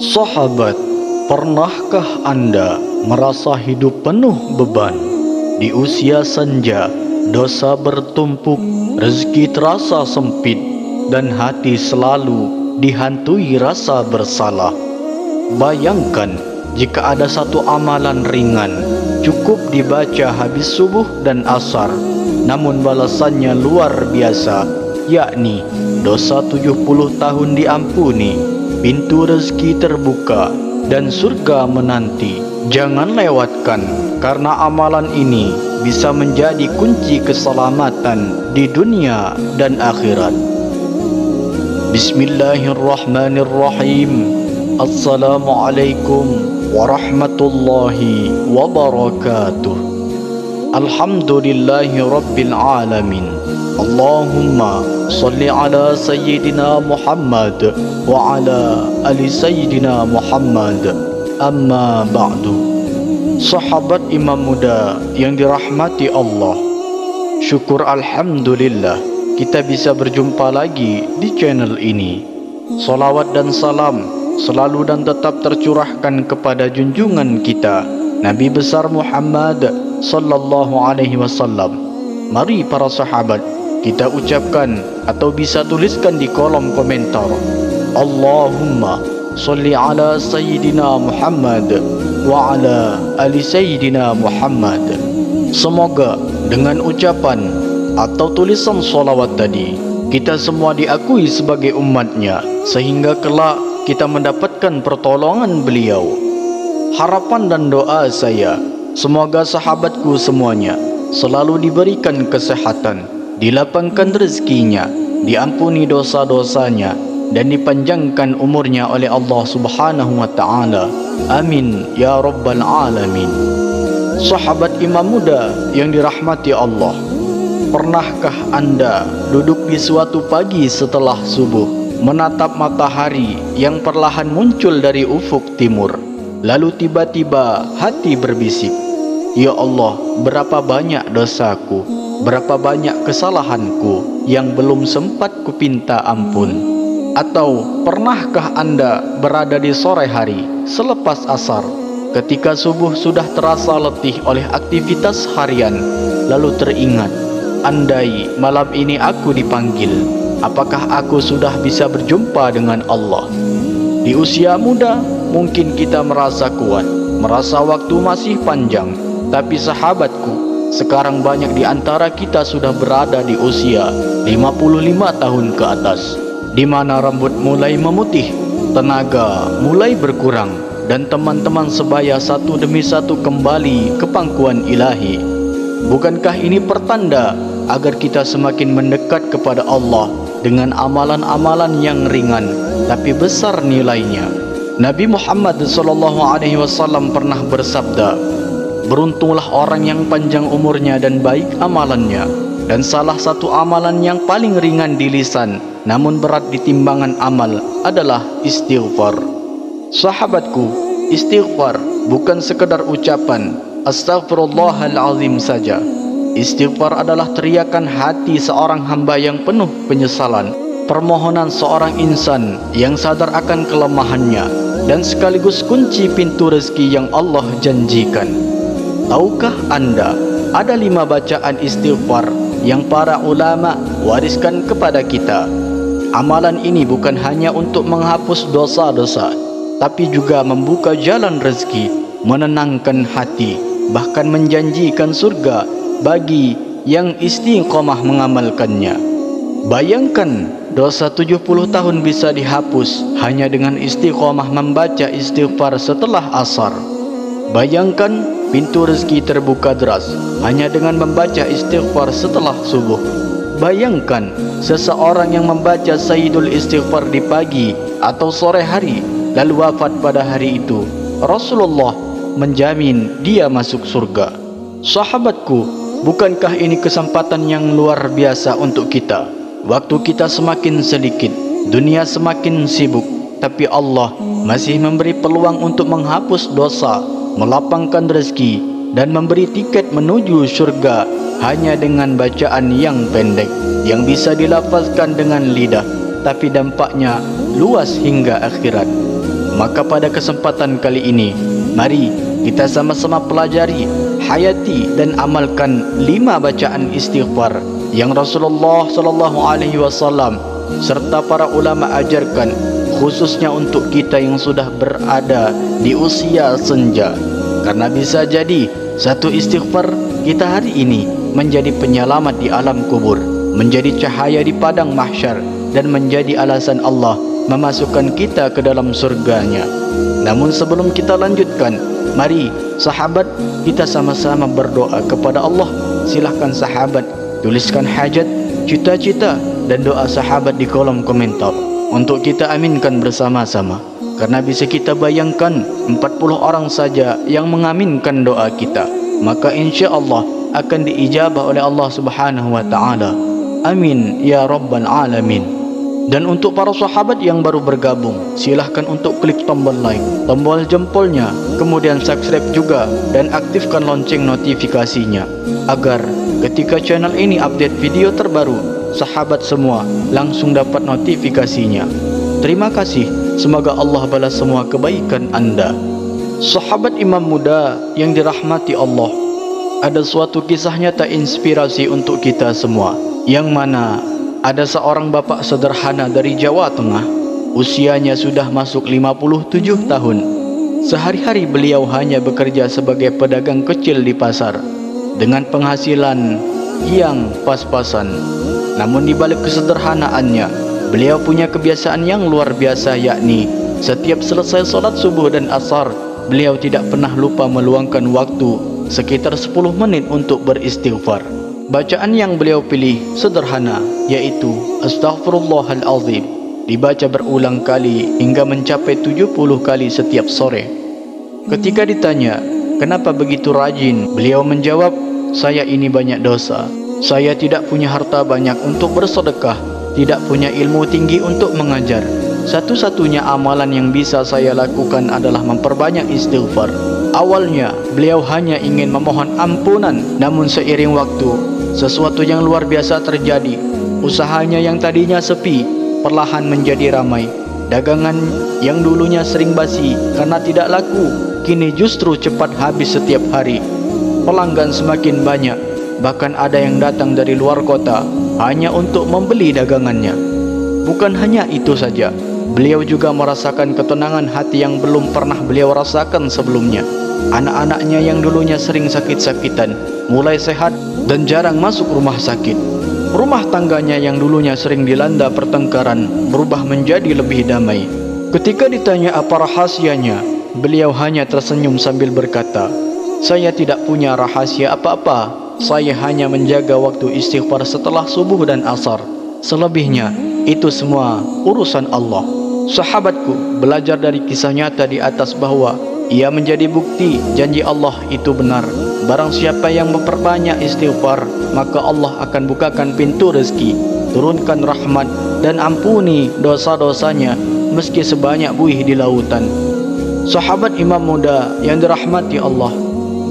Sahabat, pernahkah Anda merasa hidup penuh beban? Di usia senja, dosa bertumpuk, rezeki terasa sempit, dan hati selalu dihantui rasa bersalah. Bayangkan jika ada satu amalan ringan, cukup dibaca habis subuh dan asar, namun balasannya luar biasa, yakni dosa 70 tahun diampuni, pintu rezeki terbuka, dan surga menanti. Jangan lewatkan, karena amalan ini bisa menjadi kunci keselamatan di dunia dan akhirat. Bismillahirrahmanirrahim. Assalamualaikum warahmatullahi wabarakatuh. Alhamdulillahi rabbil alamin. Allahumma salli ala Sayyidina Muhammad wa ala ali Sayyidina Muhammad. Amma ba'du. Sahabat imam muda yang dirahmati Allah, syukur alhamdulillah kita bisa berjumpa lagi di channel ini. Salawat dan salam selalu dan tetap tercurahkan kepada junjungan kita Nabi besar Muhammad sallallahu alaihi wasallam. Mari para sahabat, kita ucapkan atau bisa tuliskan di kolom komentar, Allahumma salli ala Sayyidina Muhammad wa ala ali Sayyidina Muhammad. Semoga dengan ucapan atau tulisan salawat tadi, kita semua diakui sebagai umatnya, sehingga kelak kita mendapatkan pertolongan beliau. Harapan dan doa saya, semoga sahabatku semuanya selalu diberikan kesehatan, dilapangkan rezekinya, diampuni dosa-dosanya, dan dipanjangkan umurnya oleh Allah Subhanahu wa ta'ala. Amin ya rabbal alamin. Sahabat imam muda yang dirahmati Allah, pernahkah Anda duduk di suatu pagi setelah subuh, menatap matahari yang perlahan muncul dari ufuk timur, lalu tiba-tiba hati berbisik, ya Allah, berapa banyak dosaku, berapa banyak kesalahanku yang belum sempat kupinta ampun. Atau pernahkah Anda berada di sore hari selepas asar, ketika subuh sudah terasa letih oleh aktivitas harian, lalu teringat, andai malam ini aku dipanggil, apakah aku sudah bisa berjumpa dengan Allah? Di usia muda mungkin kita merasa kuat, merasa waktu masih panjang, tapi sahabatku, sekarang banyak di antara kita sudah berada di usia 55 tahun ke atas, di mana rambut mulai memutih, tenaga mulai berkurang, dan teman-teman sebaya satu demi satu kembali ke pangkuan ilahi. Bukankah ini pertanda agar kita semakin mendekat kepada Allah dengan amalan-amalan yang ringan tapi besar nilainya? Nabi Muhammad SAW pernah bersabda, beruntunglah orang yang panjang umurnya dan baik amalannya. Dan salah satu amalan yang paling ringan di lisan namun berat di timbangan amal adalah istighfar. Sahabatku, istighfar bukan sekedar ucapan astaghfirullahalazim saja. Istighfar adalah teriakan hati seorang hamba yang penuh penyesalan, permohonan seorang insan yang sadar akan kelemahannya, dan sekaligus kunci pintu rezeki yang Allah janjikan. Tahukah Anda, ada 5 bacaan istighfar yang para ulama wariskan kepada kita. Amalan ini bukan hanya untuk menghapus dosa-dosa, tapi juga membuka jalan rezeki, menenangkan hati, bahkan menjanjikan surga bagi yang istiqomah mengamalkannya. Bayangkan, dosa 70 tahun bisa dihapus hanya dengan istiqomah membaca istighfar setelah asar. Bayangkan, pintu rezeki terbuka deras hanya dengan membaca istighfar setelah subuh. Bayangkan, seseorang yang membaca Sayyidul Istighfar di pagi atau sore hari lalu wafat pada hari itu, Rasulullah menjamin dia masuk surga. Sahabatku, bukankah ini kesempatan yang luar biasa untuk kita? Waktu kita semakin sedikit, dunia semakin sibuk, tapi Allah masih memberi peluang untuk menghapus dosa, melapangkan rezeki, dan memberi tiket menuju surga hanya dengan bacaan yang pendek, yang bisa dilafazkan dengan lidah, tapi dampaknya luas hingga akhirat. Maka pada kesempatan kali ini, mari kita sama-sama pelajari, hayati dan amalkan 5 bacaan istighfar yang Rasulullah SAW serta para ulama ajarkan, khususnya untuk kita yang sudah berada di usia senja. Karena bisa jadi satu istighfar kita hari ini menjadi penyelamat di alam kubur, menjadi cahaya di padang mahsyar, dan menjadi alasan Allah memasukkan kita ke dalam surganya. Namun sebelum kita lanjutkan, mari sahabat kita sama-sama berdoa kepada Allah. Silahkan sahabat tuliskan hajat, cita-cita dan doa sahabat di kolom komentar untuk kita aminkan bersama-sama. Karena bisa kita bayangkan 40 orang saja yang mengaminkan doa kita, maka insya Allah akan diijabah oleh Allah Subhanahu wa taala. Amin ya rabbal alamin. Dan untuk para sahabat yang baru bergabung, silahkan untuk klik tombol like, tombol jempolnya, kemudian subscribe juga dan aktifkan lonceng notifikasinya agar ketika channel ini update video terbaru, sahabat semua langsung dapat notifikasinya. Terima kasih, semoga Allah balas semua kebaikan Anda. Sahabat imam muda yang dirahmati Allah, ada suatu kisah nyata inspirasi untuk kita semua, yang mana ada seorang bapak sederhana dari Jawa Tengah, usianya sudah masuk 57 tahun. Sehari-hari beliau hanya bekerja sebagai pedagang kecil di pasar dengan penghasilan yang pas-pasan. Namun di balik kesederhanaannya, beliau punya kebiasaan yang luar biasa, yakni setiap selesai salat subuh dan asar, beliau tidak pernah lupa meluangkan waktu sekitar 10 menit untuk beristighfar. Bacaan yang beliau pilih sederhana, yaitu Astaghfirullahaladzim, dibaca berulang kali hingga mencapai 70 kali setiap sore. Ketika ditanya, kenapa begitu rajin? Beliau menjawab, saya ini banyak dosa. Saya tidak punya harta banyak untuk bersedekah, tidak punya ilmu tinggi untuk mengajar. Satu-satunya amalan yang bisa saya lakukan adalah memperbanyak istighfar. Awalnya, beliau hanya ingin memohon ampunan, namun seiring waktu, sesuatu yang luar biasa terjadi. Usahanya yang tadinya sepi, perlahan menjadi ramai. Dagangan yang dulunya sering basi karena tidak laku, kini justru cepat habis setiap hari. Pelanggan semakin banyak, bahkan ada yang datang dari luar kota hanya untuk membeli dagangannya. Bukan hanya itu saja, beliau juga merasakan ketenangan hati yang belum pernah beliau rasakan sebelumnya. Anak-anaknya yang dulunya sering sakit-sakitan mulai sehat dan jarang masuk rumah sakit. Rumah tangganya yang dulunya sering dilanda pertengkaran berubah menjadi lebih damai. Ketika ditanya apa rahasianya, beliau hanya tersenyum sambil berkata, saya tidak punya rahasia apa-apa. Saya hanya menjaga waktu istighfar setelah subuh dan asar. Selebihnya itu semua urusan Allah. Sahabatku belajar dari kisah nyata di atas bahwa ia menjadi bukti janji Allah itu benar. Barang siapa yang memperbanyak istighfar, maka Allah akan bukakan pintu rezeki, turunkan rahmat dan ampuni dosa-dosanya meski sebanyak buih di lautan. Sahabat imam muda yang dirahmati Allah,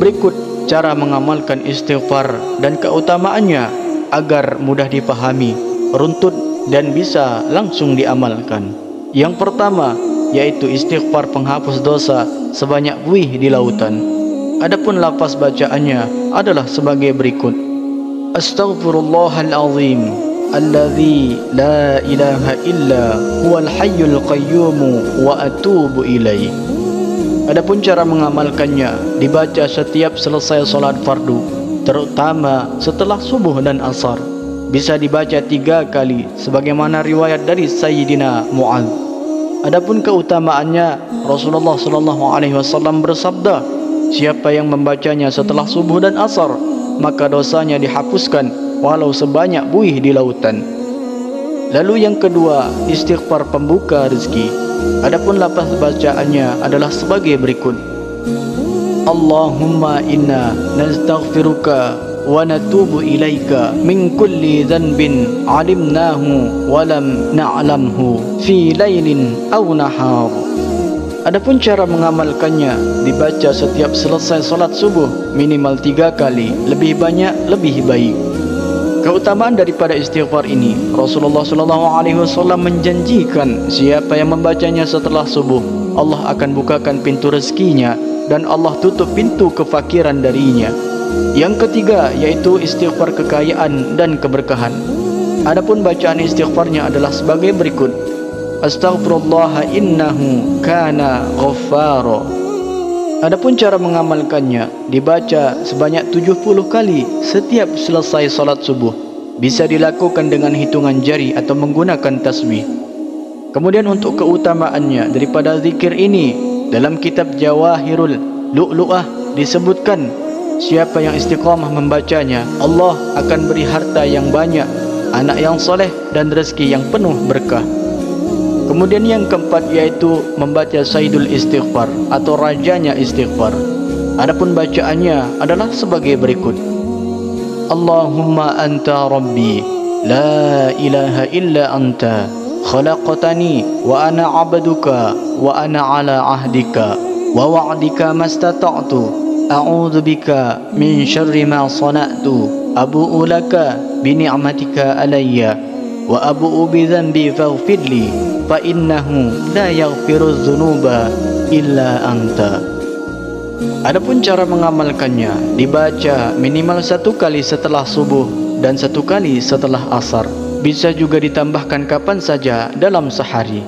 berikut cara mengamalkan istighfar dan keutamaannya agar mudah dipahami, runtut dan bisa langsung diamalkan. Yang pertama, yaitu istighfar penghapus dosa sebanyak buih di lautan. Adapun lafaz bacaannya adalah sebagai berikut: Astaghfirullahalazim alladzi la ilaha illa huwal hayyul qayyum wa atubu ilaih. Adapun cara mengamalkannya dibaca setiap selesai salat fardu, terutama setelah subuh dan asar. Bisa dibaca 3 kali sebagaimana riwayat dari Sayyidina Mu'adz. Adapun keutamaannya, Rasulullah SAW bersabda, siapa yang membacanya setelah subuh dan asar, maka dosanya dihapuskan walau sebanyak buih di lautan. Lalu yang kedua, istighfar pembuka rezeki. Adapun lafaz bacaannya adalah sebagai berikut: Allahumma inna nastaghfiruka wa natubu ilaika min kulli dhanbin alimnahu wa lam na'lamhu fi lailin aw nahar. Adapun cara mengamalkannya dibaca setiap selesai salat subuh minimal 3 kali, lebih banyak lebih baik. Keutamaan daripada istighfar ini, Rasulullah SAW menjanjikan siapa yang membacanya setelah subuh, Allah akan bukakan pintu rezekinya dan Allah tutup pintu kefakiran darinya. Yang ketiga yaitu istighfar kekayaan dan keberkahan. Adapun bacaan istighfarnya adalah sebagai berikut: Astaghfirullah innahu kana ghaffara. Adapun cara mengamalkannya, dibaca sebanyak 70 kali setiap selesai salat subuh. Bisa dilakukan dengan hitungan jari atau menggunakan tasbih. Kemudian untuk keutamaannya daripada zikir ini, dalam kitab Jawahirul Lu'lu'ah disebutkan siapa yang istiqamah membacanya, Allah akan beri harta yang banyak, anak yang soleh dan rezeki yang penuh berkah. Kemudian yang keempat yaitu membaca Sayyidul Istighfar atau rajanya istighfar. Adapun bacaannya adalah sebagai berikut: Allahumma anta rabbi la ilaha illa anta khalaqtani wa ana abduka wa ana ala ahdika wa wa'dika mastata'tu a'udzu bika min syarri ma sana'tu abu'u laka bi ni'matika alayya wa abu'u bi dhanbi faghfirli fa innahu la yaghfirudz dzunuba illa anta. Adapun cara mengamalkannya, dibaca minimal 1 kali setelah subuh dan 1 kali setelah asar. Bisa juga ditambahkan kapan saja dalam sehari.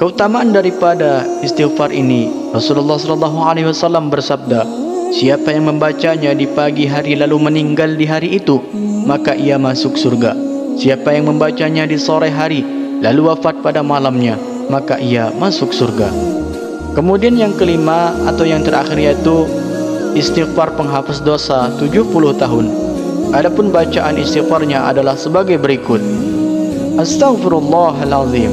Keutamaan daripada istighfar ini, Rasulullah SAW bersabda, siapa yang membacanya di pagi hari lalu meninggal di hari itu, maka ia masuk surga. Siapa yang membacanya di sore hari lalu wafat pada malamnya, maka ia masuk surga. Kemudian yang kelima atau yang terakhir yaitu istighfar penghapus dosa 70 tahun. Adapun bacaan istighfarnya adalah sebagai berikut: Astaghfirullahalazim.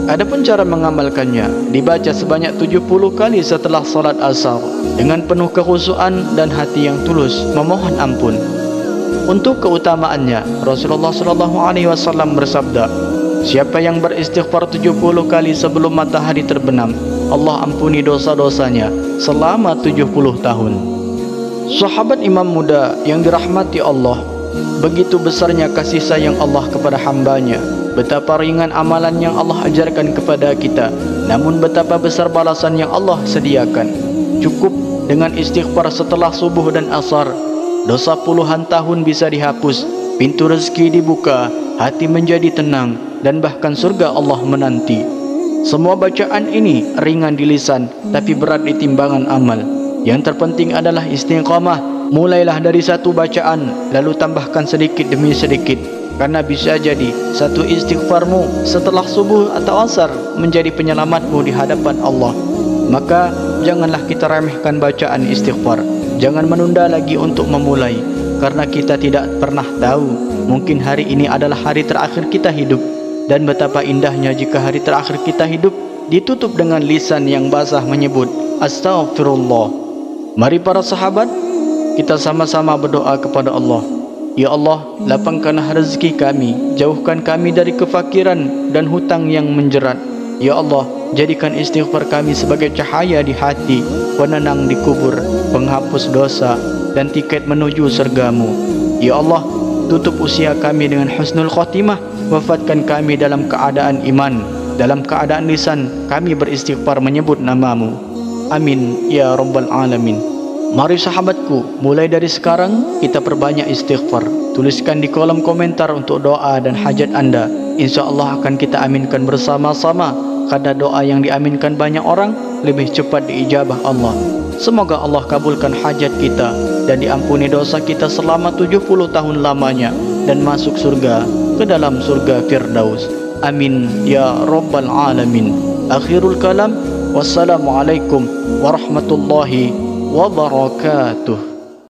Adapun cara mengamalkannya, dibaca sebanyak 70 kali setelah salat asar dengan penuh kekhusyuan dan hati yang tulus memohon ampun. Untuk keutamaannya, Rasulullah SAW bersabda, siapa yang beristighfar 70 kali sebelum matahari terbenam, Allah ampuni dosa-dosanya selama 70 tahun. Sahabat imam muda yang dirahmati Allah, begitu besarnya kasih sayang Allah kepada hambanya, betapa ringan amalan yang Allah ajarkan kepada kita, namun betapa besar balasan yang Allah sediakan. Cukup dengan istighfar setelah subuh dan asar, dosa puluhan tahun bisa dihapus, pintu rezeki dibuka, hati menjadi tenang, dan bahkan surga Allah menanti. Semua bacaan ini ringan di lisan tapi berat di timbangan amal. Yang terpenting adalah istiqamah. Mulailah dari satu bacaan lalu tambahkan sedikit demi sedikit, karena bisa jadi satu istighfarmu setelah subuh atau asar menjadi penyelamatmu di hadapan Allah. Maka janganlah kita remehkan bacaan istighfar. Jangan menunda lagi untuk memulai, karena kita tidak pernah tahu, mungkin hari ini adalah hari terakhir kita hidup. Dan betapa indahnya jika hari terakhir kita hidup ditutup dengan lisan yang basah menyebut Astaghfirullah. Mari para sahabat, kita sama-sama berdoa kepada Allah. Ya Allah, lapangkanlah rezeki kami, jauhkan kami dari kefakiran dan hutang yang menjerat. Ya Allah, jadikan istighfar kami sebagai cahaya di hati, penenang di kubur, penghapus dosa, dan tiket menuju surgamu. Ya Allah, tutup usia kami dengan husnul khotimah, wafatkan kami dalam keadaan iman, dalam keadaan lisan kami beristighfar menyebut namamu. Amin ya rabbal alamin. Mari sahabatku, mulai dari sekarang kita perbanyak istighfar. Tuliskan di kolom komentar untuk doa dan hajat anda. InsyaAllah akan kita aminkan bersama-sama, karena doa yang diaminkan banyak orang lebih cepat diijabah Allah. Semoga Allah kabulkan hajat kita dan diampuni dosa kita selama 70 tahun lamanya, dan masuk surga ke dalam surga Firdaus. Amin ya rabbal alamin. Akhirul kalam, wassalamualaikum warahmatullahi wabarakatuh.